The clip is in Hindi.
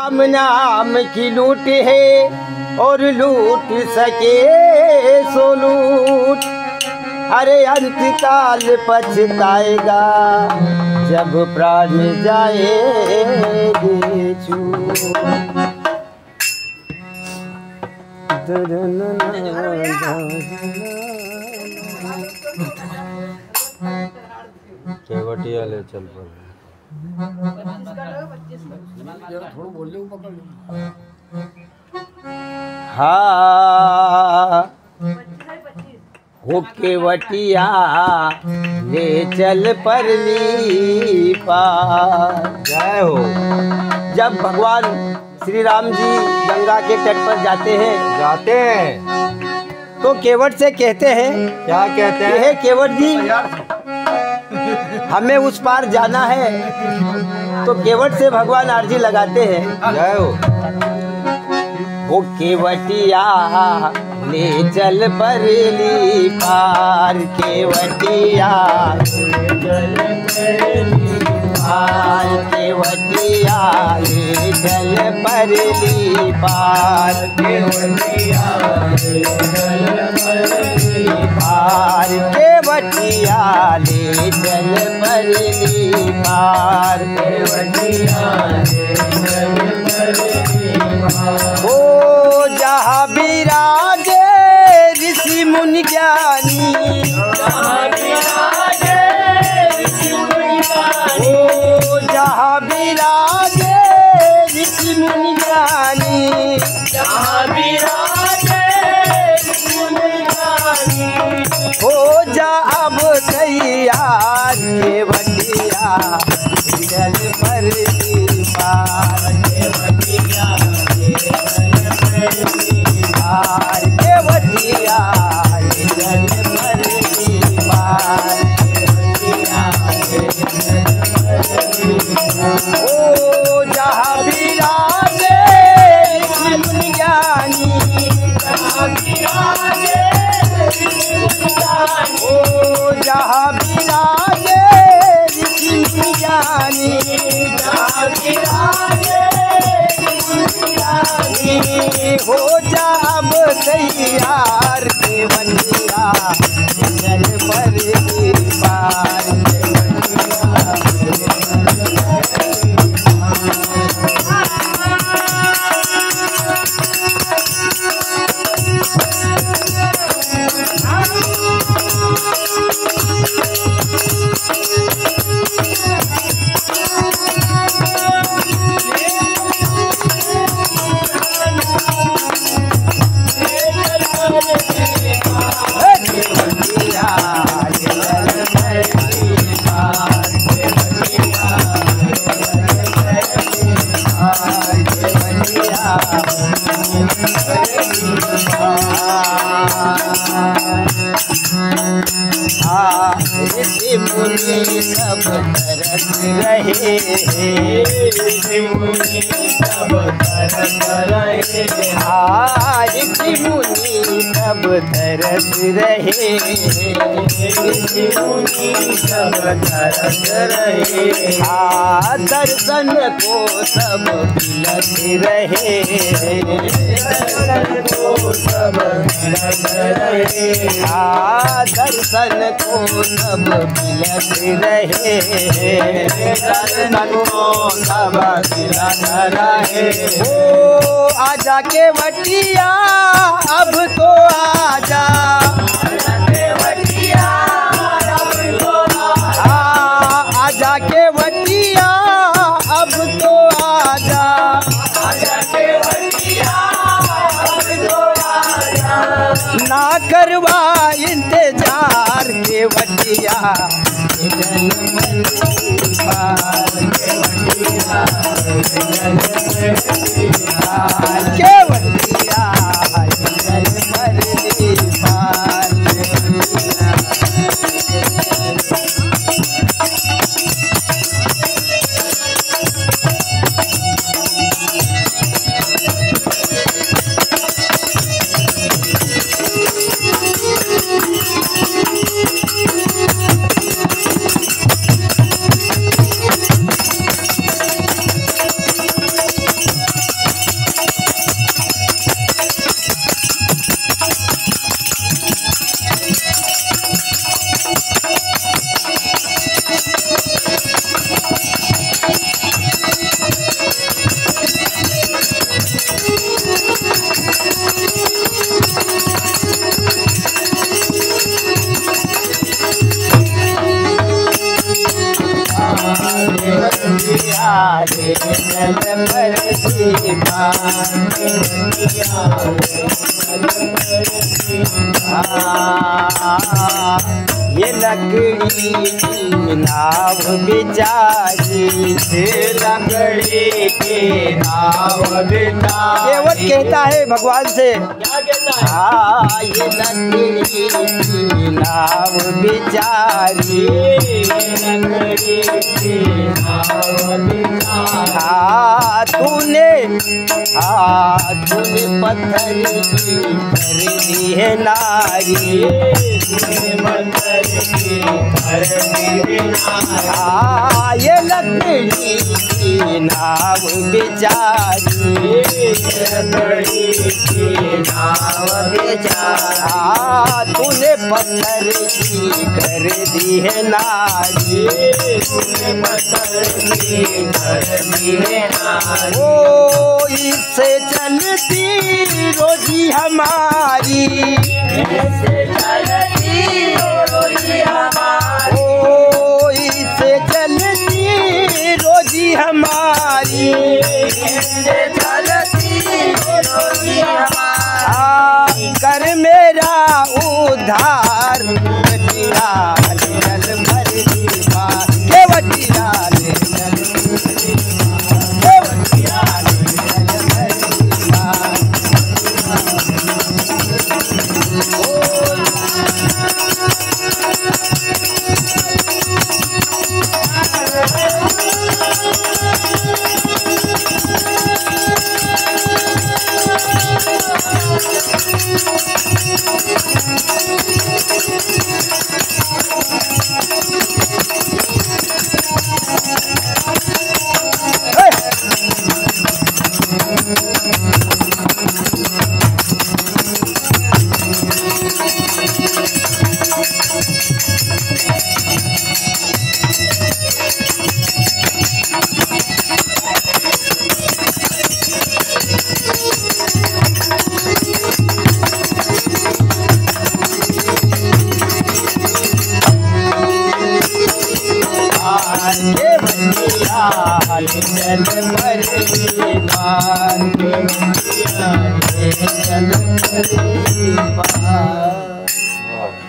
राम नाम की लूट है और लूट सके सो लूट। अरे अंतकाल पछताएगा जब प्राण जाएगी छूट। केवटिया ले चल पर हाँ हो केवटिया ले चल परली पार। जय हो। जब भगवान श्री राम जी गंगा के तट पर जाते हैं तो केवट से कहते हैं, क्या कहते हैं? हे केवट जी हमें उस पार जाना है। तो केवट से भगवान आरजी लगाते हैं, जय हो। वो केवटिया ले चल परली पार। केवटिया ले चल परली पार। केवटिया ले चल परली पार। केवटिया ले चल परली पार। केवटिया ले चल परली पार। केवटिया ले चल परली पार। ओ जहाँ विराजे ऋषि मुनि ज्ञानी। जहाँ विराजे ऋषि मुनि ज्ञानी। ओ जहाँ विराजे ऋषि मुनि ज्ञानी। जहाँ विराजे ऋषि मुनि ज्ञानी। हो जा अब तैयार केवटिया चल परली पार। केवटिया पार। केवटिया चल परली पार। ओ जहाँ विराजे ऋषि मुनि ज्ञानी। जहाँ विराजे ऋषि मुनि ज्ञानी। ओ जहाँ विराजे ऋषि मुनि ज्ञानी। जहाँ विराजे ऋषि मुनि ज्ञानी। हो जा अब तैयार केवटिया चल परली पार। ऋषि मुनि सब तरस रहे। ऋषि मुनि सब तरस रहे। ऋषि मुनि सब तरस रहे। ऋषि मुनि सब तरस रहे। दर्शन को सब बिलस रहे। दर्शन को सब बिलस रहे। दर्शन को सब बिलस रहे। दर्शन को सब बिलस रहे। ओ आजा केवटिया अब तो आजा। केवटिया अब तो आजा। आजा केवटिया अब तो आजा। आजा केवटिया अब तो आजा। ना करवा इंतजार केवटिया चल परली पार। केवटिया चल परली पार। केवटिया चल परली पार। ये लकड़ी की नाव बेचारी, ये लकड़ी की नाव बेचारी। केवट कहता है भगवान से, क्या कहता है? हाँ ये लकड़ी की नाव बेचारी, लकड़ी की नाव बेचारी। तूने पत्थर की कर दी है नारी, पत्थर की कर दी है नारी। ये लकड़ी की नाव बेचारी, लकड़ी की नाव बेचारी। तूने पत्थर की कर दी है नारी, पत्थर की कर दी है नारी। ओ इससे चलती रोजी हमारी, इससे चलती रोजी हमारी। ओ इससे चलती रोजी हमारी, इससे चलती रोजी हमारी। कर मेरा उद्धार वटीलाल जल भर दी बार, के वटीलाल जल भर दी बार, के वटीलाल जल भर दी बार। के वटीलाल जल भर दी बार, के वटीलाल जल भर